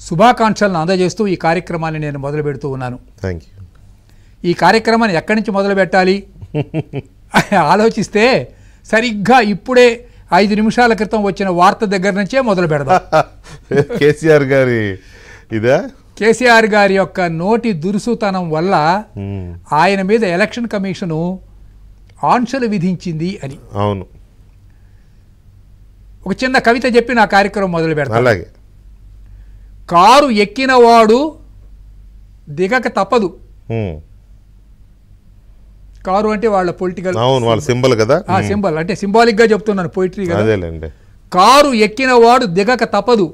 శుభాకాంక్షలను అందజేస్తూ ఈ కార్యక్రమాన్ని నేను మొదలు పెడుతూ ఉన్నాను. Thank you. ఈ కార్యక్రమాన్ని ఎక్కడి నుంచి మొదలు పెట్టాలి ఆలోచిస్తే సరిగ్గా ఇప్పుడే 5 నిమిషాల క్రితం వచ్చిన వార్త దగ్గర నుంచే మొదలు పెడదాం. కేసీఆర్ గారి ఇదా? కేసీఆర్ గారి యొక్క నోటి దురుసుతనం వల్ల ఆయన మీద ఎలక్షన్ కమిషను ఆంక్షలు విధించింది అని. అవును. ఒక చిన్న కవిత చెప్పి నా కార్యక్రమం మొదలు పెడతాను. అలాగే. కారు ఎక్కినవాడు దిగక తప్పదు. కారు అంటే వాళ్ళ పొలిటికల్, అవును, వాళ్ళ సింబల్ కదా. సింబల్ అంటే సింబాలిక్ గా చెప్తున్నాను, పోయిటరీ కదా. అదేలేండి. కారు ఎక్కినవాడు దిగక తప్పదు,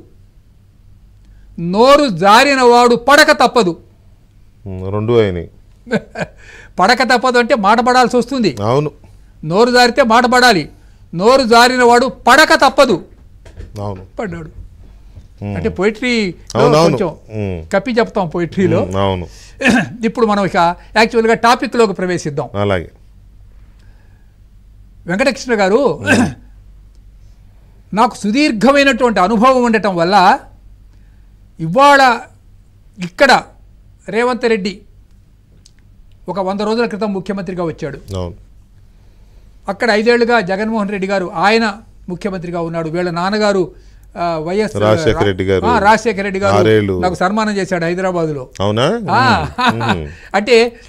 నోరు జారినవాడు పడక తప్పదు. రెండు అయినాయి. పడక తప్పదు అంటే మాట పడాల్సి వస్తుంది. అవును. నోరు జారితే మాట పడాలి. నోరు జారినవాడు పడక తప్పదు. అవును. పడ్డాడు అంటే పోయిటరీ కొంచెం కప్పి చెప్తాం పోయిటరీలో. అవును. ఇప్పుడు మనం ఇక యాక్చువల్గా టాపిక్లోకి ప్రవేశిద్దాం. అలాగే. వెంకటకృష్ణ గారు, నాకు సుదీర్ఘమైనటువంటి అనుభవం ఉండటం వల్ల ఇవాళ ఇక్కడ రేవంత్ రెడ్డి ఒక 100 రోజుల క్రితం ముఖ్యమంత్రిగా వచ్చాడు. అక్కడ 5 ఏళ్లుగా జగన్మోహన్ రెడ్డి గారు ఆయన ముఖ్యమంత్రిగా ఉన్నాడు. వీళ్ళ నాన్నగారు వైఎస్ రాజశేఖర రెడ్డి గారు నాకు సన్మానం చేశాడు హైదరాబాద్లో. అవునా? అంటే